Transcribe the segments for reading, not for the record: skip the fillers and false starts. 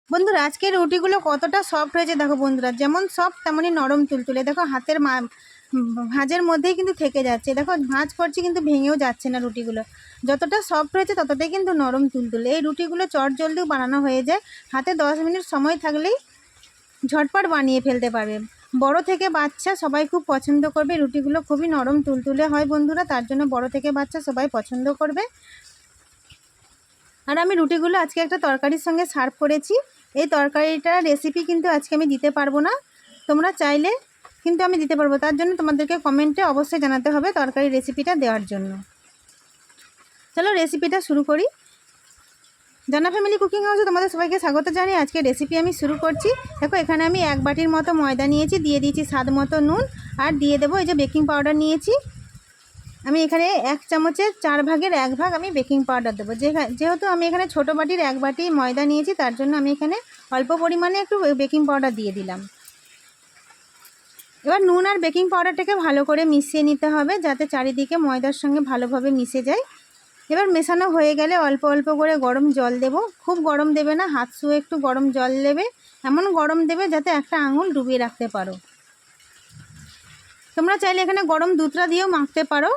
বন্ধুরা আজকের রুটিগুলো কতটা সফট হয়েছে দেখো বন্ধুরা, যেমন সফট তেমনই নরম তুলতুলে। দেখো হাতের ভাঁজের মধ্যেই কিন্তু থেকে যাচ্ছে। দেখো ভাঁজ করছি কিন্তু ভেঙেও যাচ্ছে না রুটিগুলো। যতটা সফট হয়েছে ততটাই কিন্তু নরম তুলতুলে। এই রুটিগুলো চট জলদিও বানানো হয়ে যায়। হাতে 10 মিনিট সময় থাকলেই ঝটপট বানিয়ে ফেলতে পারবে। বড় থেকে বাচ্চা সবাই খুব পছন্দ করবে। রুটিগুলো খুবই নরম তুলতুলে হয় বন্ধুরা, তার জন্য বড় থেকে বাচ্চা সবাই পছন্দ করবে। আর আমি রুটিগুলো আজকে একটা তরকারির সঙ্গে সার্ভ করেছি। এই তরকারিটার রেসিপি কিন্তু আজকে আমি দিতে পারবো না, তোমরা চাইলে কিন্তু আমি দিতে পারবো। তার জন্য তোমাদেরকে কমেন্টে অবশ্যই জানাতে হবে তরকারি রেসিপিটা দেওয়ার জন্য। চলো রেসিপিটা শুরু করি। জানা ফ্যামিলি কুকিং হাউসে তোমাদের সবাইকে স্বাগত জানিয়ে আজকে রেসিপি আমি শুরু করছি। দেখো এখানে আমি 1 বাটির মতো ময়দা নিয়েছি, দিয়ে দিয়েছি স্বাদ মতো নুন, আর দিয়ে দেবো এই যে বেকিং পাউডার নিয়েছি। আমি এখানে 1 চামচের 4 ভাগের 1 ভাগ আমি বেকিং পাউডার দেবো। যেহেতু আমি এখানে ছোটো বাটির 1 বাটি ময়দা নিয়েছি, তার জন্য আমি এখানে অল্প পরিমাণে একটু বেকিং পাউডার দিয়ে দিলাম। এবার নুন আর বেকিং পাউডারটাকে ভালো করে মিশিয়ে নিতে হবে, যাতে চারিদিকে ময়দার সঙ্গে ভালোভাবে মিশে যায়। এবার মেশানো হয়ে গেলে অল্প অল্প করে গরম জল দেব। খুব গরম দেবে না, হাত ছুঁয়ে একটু গরম জল দেবে। এমন গরম দেবে যাতে একটা আঙুল ডুবিয়ে রাখতে পারো। তোমরা চাইলে এখানে গরম দুধটা দিয়েও মাখতে পারো।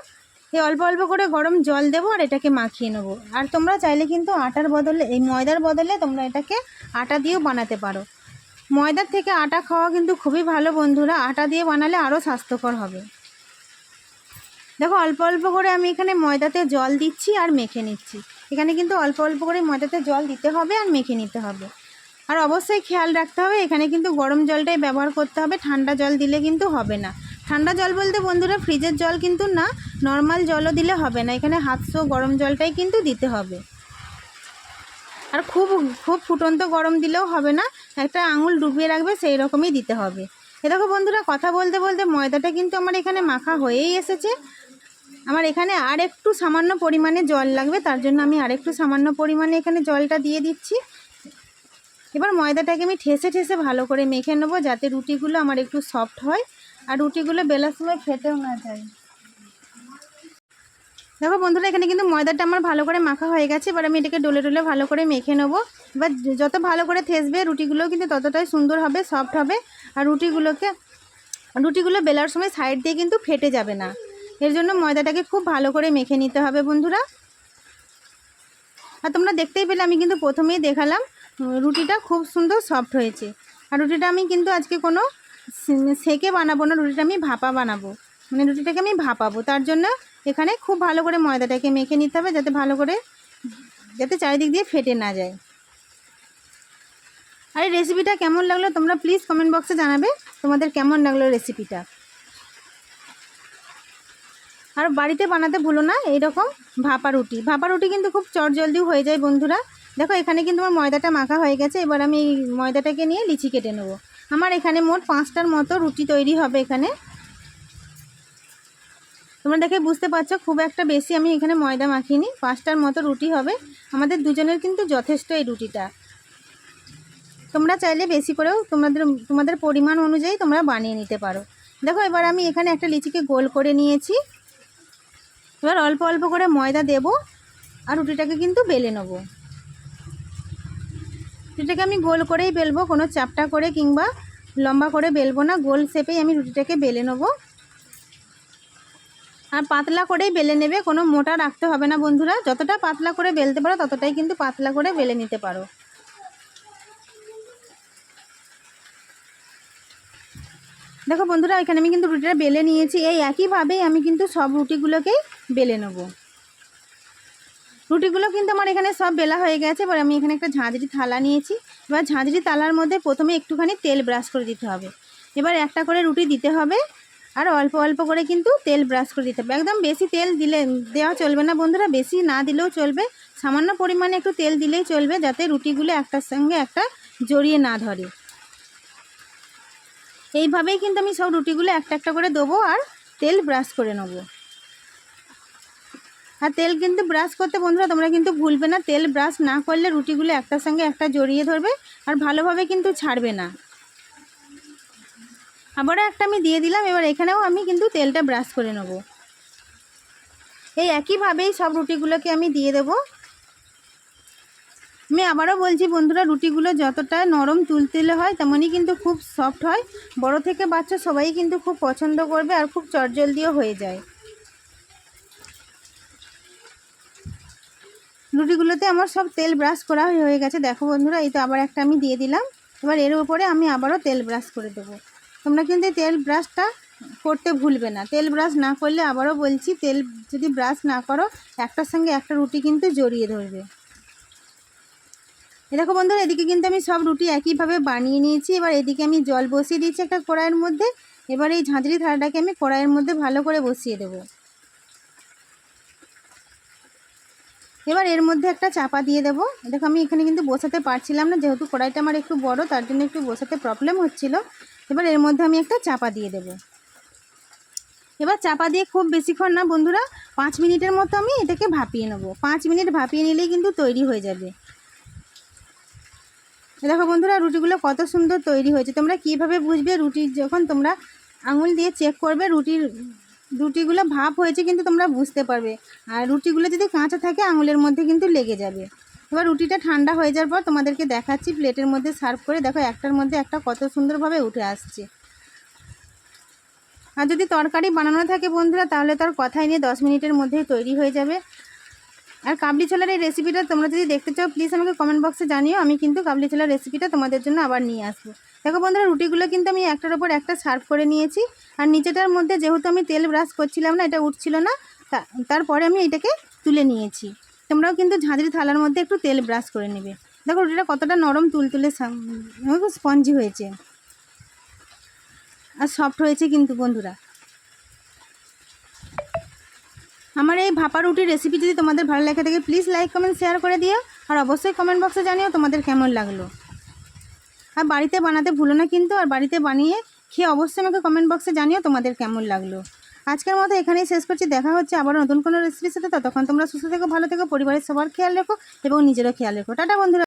এই অল্প অল্প করে গরম জল দেবো আর এটাকে মাখিয়ে নেবো। আর তোমরা চাইলে কিন্তু আটার বদলে, এই ময়দার বদলে তোমরা এটাকে আটা দিয়েও বানাতে পারো। ময়দার থেকে আটা খাওয়া কিন্তু খুবই ভালো বন্ধুরা, আটা দিয়ে বানালে আরও স্বাস্থ্যকর হবে। দেখো অল্প অল্প করে আমি এখানে ময়দাতে জল দিচ্ছি আর মেখে নিচ্ছি। এখানে কিন্তু অল্প অল্প করে ময়দাতে জল দিতে হবে আর মেখে নিতে হবে। আর অবশ্যই খেয়াল রাখতে হবে এখানে কিন্তু গরম জলটাই ব্যবহার করতে হবে, ঠান্ডা জল দিলে কিন্তু হবে না। ঠান্ডা জল বলতে বন্ধুরা ফ্রিজের জল কিন্তু না, নর্মাল জলও দিলে হবে না, এখানে হাতশো গরম জলটাই কিন্তু দিতে হবে। আর খুব খুব ফুটন্ত গরম দিলেও হবে না, একটা আঙুল ডুবিয়ে রাখবে সেই রকমই দিতে হবে। এ দেখো বন্ধুরা কথা বলতে বলতে ময়দাটা কিন্তু আমার এখানে মাখা হয়েই এসেছে। আমার এখানে আর একটু সামান্য পরিমাণে জল লাগবে, তার জন্য আমি আর একটু সামান্য পরিমাণে এখানে জলটা দিয়ে দিচ্ছি। এবার ময়দাটাকে আমি ঠেসে ঠেসে ভালো করে মেখে নেবো, যাতে রুটিগুলো আমার একটু সফট হয় আর রুটিগুলো বেলার সময় ফেটেও না যায়। দেখো বন্ধুরা এখানে কিন্তু ময়দাটা আমার ভালো করে মাখা হয়ে গেছে। এবার আমি এটাকে ডলে ডলে ভালো করে মেখে নেবো। এবার যত ভালো করে ঠেসবে রুটিগুলো কিন্তু ততটাই সুন্দর হবে, সফট হবে। আর রুটিগুলো বেলার সময় সাইড দিয়ে কিন্তু ফেটে যাবে না। এর জন্য ময়দাটাকে খুব ভালো করে মেখে নিতে হবে বন্ধুরা। আর তোমরা দেখতেই পেলে আমি কিন্তু প্রথমেই দেখালাম রুটিটা খুব সুন্দর সফট হয়েছে। আর রুটিটা আমি কিন্তু আজকে কোনো সেকে বানাবো না, রুটিটা আমি ভাপা বানাবো, মানে রুটিটাকে আমি ভাপাবো। তার জন্য এখানে খুব ভালো করে ময়দাটাকে মেখে নিতে হবে, যাতে চারিদিক দিয়ে ফেটে না যায়। আর এই রেসিপিটা কেমন লাগলো তোমরা প্লিজ কমেন্ট বক্সে জানাবে তোমাদের কেমন লাগলো রেসিপিটা। আর বাড়িতে বানাতে ভুলো না এইরকম ভাপা রুটি কিন্তু খুব চটজলদি হয়ে যায় বন্ধুরা। দেখো এখানে কিন্তু আমার ময়দাটা মাখা হয়ে গেছে। এবার আমি এই ময়দাটাকে নিয়ে লিচি কেটে নেবো। আমার এখানে মোট 5টার মতো রুটি তৈরি হবে। এখানে তোমরা দেখে বুঝতে পারছো খুব একটা বেশি আমি এখানে ময়দা মাখিনি, 5টার মতো রুটি হবে। আমাদের দুজনের কিন্তু যথেষ্ট এই রুটিটা। তোমরা চাইলে বেশি করেও তোমাদের পরিমাণ অনুযায়ী তোমরা বানিয়ে নিতে পারো। দেখো এবার আমি এখানে একটা লিচিকে গোল করে নিয়েছি। এবার অল্প অল্প করে ময়দা দেব আর রুটিটাকে কিন্তু বেলে নেব। রুটিটাকে আমি গোল করেই বেলবো, কোনো চাপটা করে কিংবা লম্বা করে বেলবো না, গোল শেপেই আমি রুটিটাকে বেলে নেব। আর পাতলা করেই বেলে নেবে, কোনো মোটা রাখতে হবে না বন্ধুরা। যতটা পাতলা করে বেলতে পারো ততটাই কিন্তু পাতলা করে বেলে নিতে পারো। দেখো বন্ধুরা এখানে আমি কিন্তু রুটিটা বেলে নিয়েছি। এই একইভাবেই আমি কিন্তু সব রুটিগুলোকেই বেলে নেব। রুটিগুলো কিন্তু আমার এখানে সব বেলা হয়ে গেছে। এবার আমি এখানে একটা ঝাঁঝরি থালা নিয়েছি। এবার ঝাঁঝরি থালার মধ্যে প্রথমে একটুখানি তেল ব্রাশ করে দিতে হবে। এবার একটা করে রুটি দিতে হবে আর অল্প অল্প করে কিন্তু তেল ব্রাশ করে দিতে হবে। একদম বেশি তেল দেওয়া চলবে না বন্ধুরা, বেশি না দিলেও চলবে, সামান্য পরিমাণে একটু তেল দিলেই চলবে, যাতে রুটিগুলো একটার সঙ্গে একটা জড়িয়ে না ধরে। এইভাবেই কিন্তু আমি সব রুটিগুলো একটা একটা করে দেবো আর তেল ব্রাশ করে নেব। আর তেল কিন্তু ব্রাশ করতে বন্ধুরা তোমরা কিন্তু ভুলবে না, তেল ব্রাশ না করলে রুটিগুলো একটার সঙ্গে একটা জড়িয়ে ধরবে আর ভালোভাবে কিন্তু ছাড়বে না। আবারও একটা আমি দিয়ে দিলাম। এবার এখানেও আমি কিন্তু তেলটা ব্রাশ করে নেব। এই একইভাবেই সব রুটিগুলোকে আমি দিয়ে দেব। আমি আবারও বলছি বন্ধুরা, রুটিগুলো যতটা নরম তুলতুলে হয় তেমনই কিন্তু খুব সফট হয়। বড় থেকে বাচ্চা সবাই কিন্তু খুব পছন্দ করবে আর খুব চটজলদিও হয়ে যায়। রুটিগুলোতে আমার সব তেল ব্রাশ করা হয়ে গেছে। দেখো বন্ধুরা, এই তো আবার একটা আমি দিয়ে দিলাম। এবার এর উপরে আমি আবারও তেল ব্রাশ করে দেবো। তোমরা কিন্তু তেল ব্রাশটা করতে ভুলবে না। তেল ব্রাশ না করলে, আবারও বলছি, তেল যদি ব্রাশ না করো একটার সঙ্গে একটা রুটি কিন্তু জড়িয়ে ধরবে। দেখো বন্ধুরা, এদিকে কিন্তু আমি সব রুটি একইভাবে বানিয়ে নিয়েছি। এবার এদিকে আমি জল বসিয়ে দিয়েছি একটা কড়াইয়ের মধ্যে। এবার এই ঝাঁঝরি থালাটাকে আমি কড়াইয়ের মধ্যে ভালো করে বসিয়ে দেবো। এবার এর মধ্যে একটা চাপা দিয়ে দেবো। দেখো আমি এখানে কিন্তু বসাতে পারছিলাম না, যেহেতু কড়াইটা আমার একটু বড়, তার জন্য একটু বসাতে প্রবলেম হচ্ছিল। এবার এর মধ্যে আমি একটা চাপা দিয়ে দেবো। এবার চাপা দিয়ে খুব বেশিক্ষণ না বন্ধুরা, 5 মিনিটের মতো আমি এটাকে ভাপিয়ে নেব। 5 মিনিট ভাপিয়ে নিলেই কিন্তু তৈরি হয়ে যাবে। দেখো বন্ধুরা, রুটিগুলো কত সুন্দর তৈরি হয়েছে। তোমরা কীভাবে বুঝবে? রুটি যখন তোমরা আঙুল দিয়ে চেক করবে রুটিগুলো ভাপ হয়েছে কিন্তু তোমরা বুঝতে পারবে। আর রুটিগুলো যদি কাঁচা থাকে আঙুলের মধ্যে কিন্তু লেগে যাবে। এবার রুটিটা ঠান্ডা হয়ে যাওয়ার পর তোমাদেরকে দেখাচ্ছি প্লেটের মধ্যে সার্ভ করে। দেখো একটার মধ্যে একটা কত সুন্দরভাবে উঠে আসছে। আর যদি তরকারি বানানো থাকে বন্ধুরা, তাহলে তার কথাই নিয়ে 10 মিনিটের মধ্যেই তৈরি হয়ে যাবে। আর কাবলি ছোলার এই রেসিপিটা তোমরা যদি দেখতে চাও, প্লিজ আমাকে কমেন্ট বক্সে জানিও। আমি কিন্তু কাবলি ছোলার রেসিপিটা তোমাদের জন্য আবার নিয়ে আসবো। দেখো বন্ধুরা, রুটিগুলো কিন্তু আমি একটার ওপর একটা সার্ভ করে নিয়েছি। আর নিচেটার মধ্যে যেহেতু আমি তেল ব্রাশ করছিলাম না, এটা উঠছিল না, তারপরে আমি এটাকে তুলে নিয়েছি। তোমরাও কিন্তু ঝাঁঝরি থালার মধ্যে একটু তেল ব্রাশ করে নেবে। দেখো রুটিটা কতটা নরম তুলতুলে স্পঞ্জি হয়েছে আর সফট হয়েছে কিন্তু বন্ধুরা। আমার এই ভাপা রুটির রেসিপি যদি তোমাদের ভালো লাগে থাকে, প্লিজ লাইক কমেন্ট শেয়ার করে দিও। আর অবশ্যই কমেন্ট বক্সে জানিও তোমাদের কেমন লাগলো। আর বাড়িতে বানাতে ভুলো না কিন্তু। আর বাড়িতে বানিয়ে খেয়ে অবশ্যই আমাকে কমেন্ট বক্সে জানিও তোমাদের কেমন লাগলো। আজকের মতো এখানেই শেষ করছি। দেখা হচ্ছে আবার নতুন কোনো রেসিপির সাথে। ততক্ষণ তোমরা সুস্থ থেকো, ভালো থেকো, পরিবারের সবার খেয়াল রেখো এবং নিজেরও খেয়াল রেখো। টাটা বন্ধুরা।